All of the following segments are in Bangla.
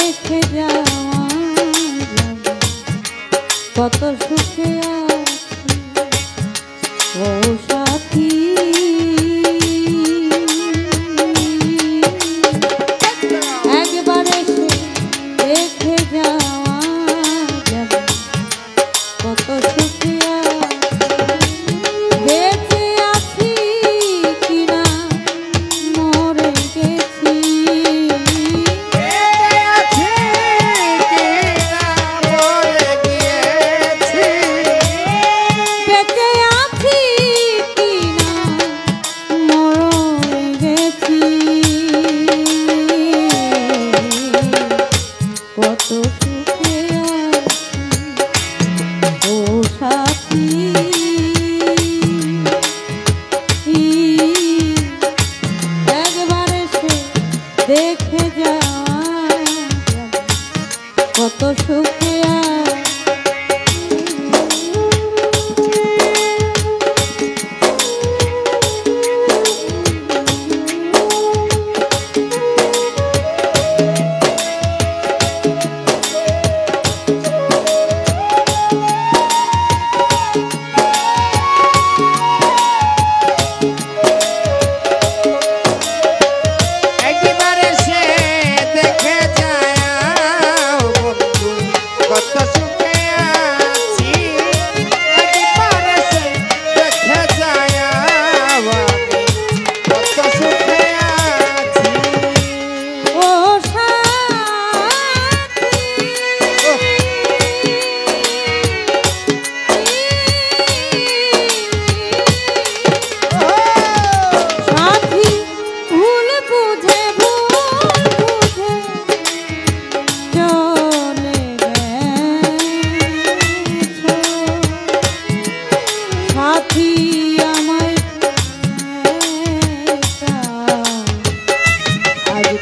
দেখে যাওয়া কত সুখে ও সাথী একবার এসে দেখে যাওয়া কত সুখে বেঁচে আছি কিনা মরে গেছি বেঁচে আছি কিনা মরে গেছি কত সুখে ও সাথী একবার এসে দেখে যাওয়া কত সুখে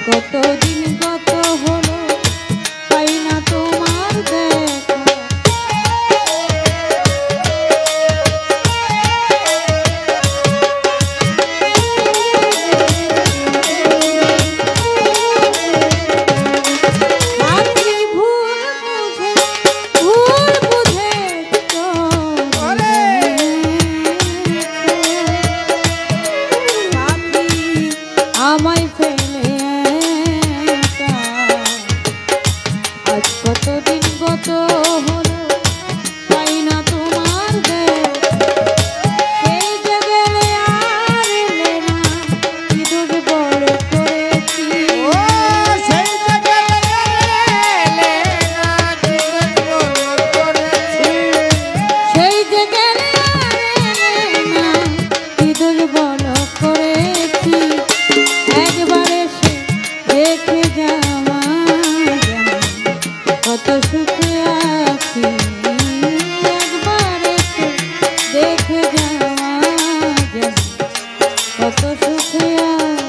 কতদিন কত হলো পাই না তোমার দেখা সাথী ভুল বুঝে সাথী আমায় ফেলে আজ কতদিন কত হলো পাই না তোমার সেই যে গেলে আর এলে না কি দোষ বড় করেছি সেই যে গেলে না কি দোষ বড় করেছি সেই যে গেলে আর এলে না কি দোষ বড় করেছি একবার এসে দেখে যাওয়া কত সুখে আছি একবার এসে দেখে যাওয়া কত সুখে আছি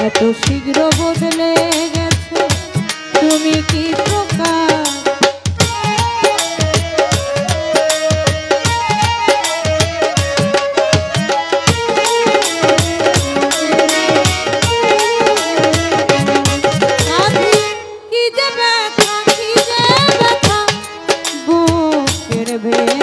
এত শীঘ্র বদলে গেছো তুমি কি প্রকার কি যে ব্যথা বুকের ভেতর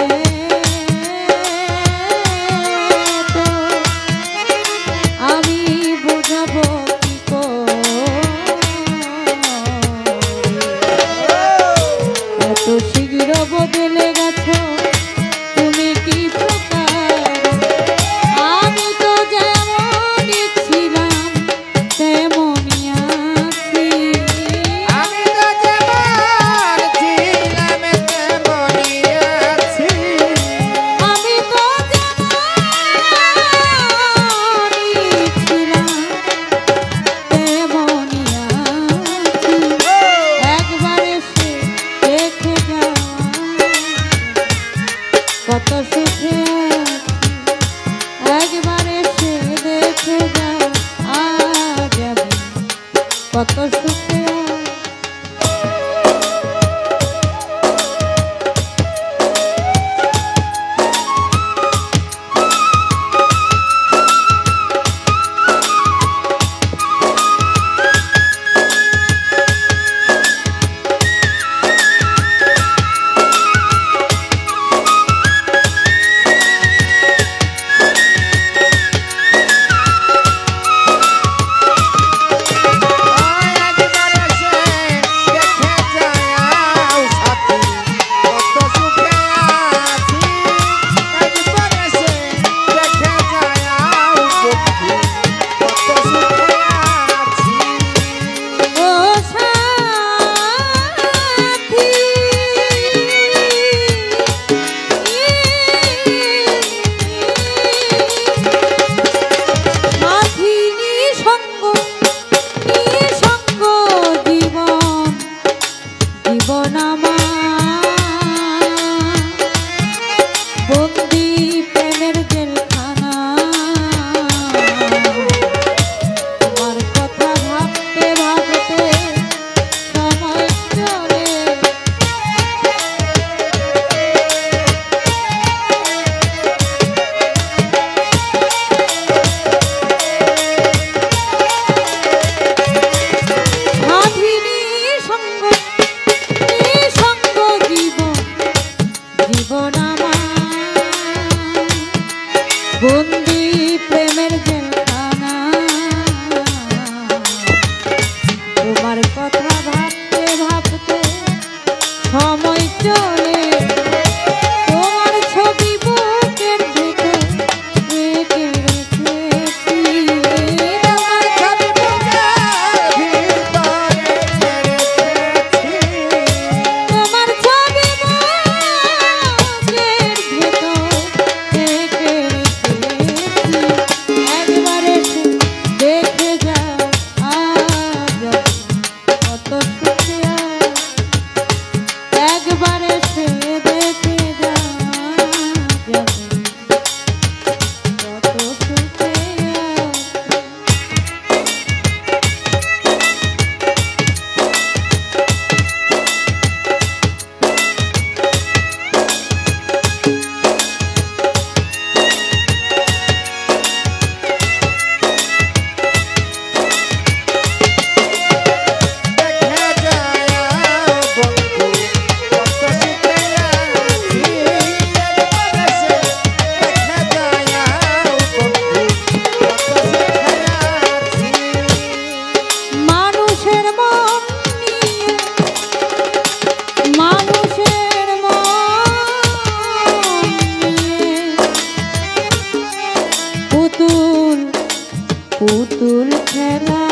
পুতুল খেলা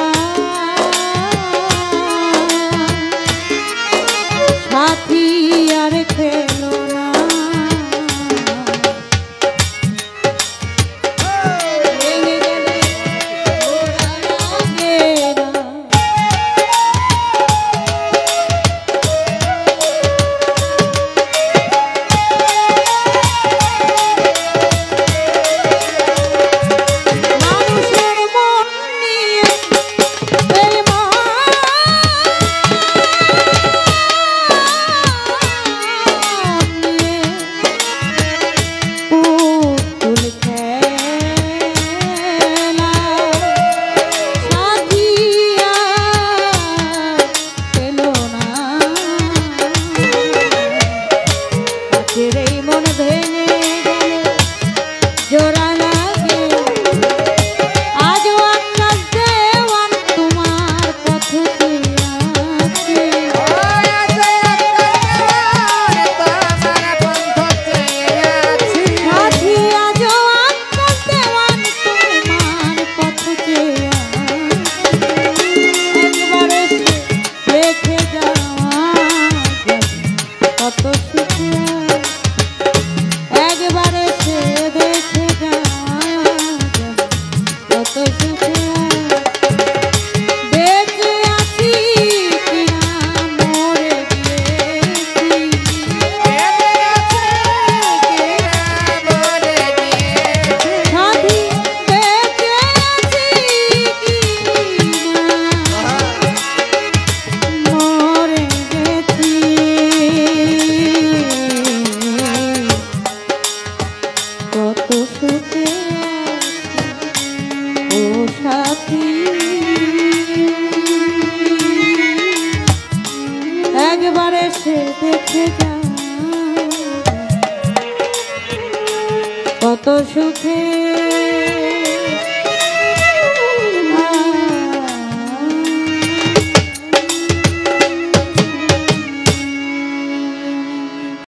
সাথী আর খেলো না ভেঙে গেলে ওরা লাগে না। মানুষের মন নিয়ে পুতুল খেলা সাথী আর পেলো না। আজকের এই মন ভেঙে গেলে জোড়া লাগে আজও আকাশ দেওয়ান তোমার পথ আছে সাথী আজও আকাশ দেওয়ান তোমার পথ একবার এসে দেখে যাওয়া কত সুখে একবার এসে দেখে যাওয়া কত সুখে বেঁচে আছি কিনা মরে গিয়েছি সাথী বেঁচে আছি কিনা মরে গেছি কত সুখে ও সাথী একবার এসে দেখে যা কত সুখে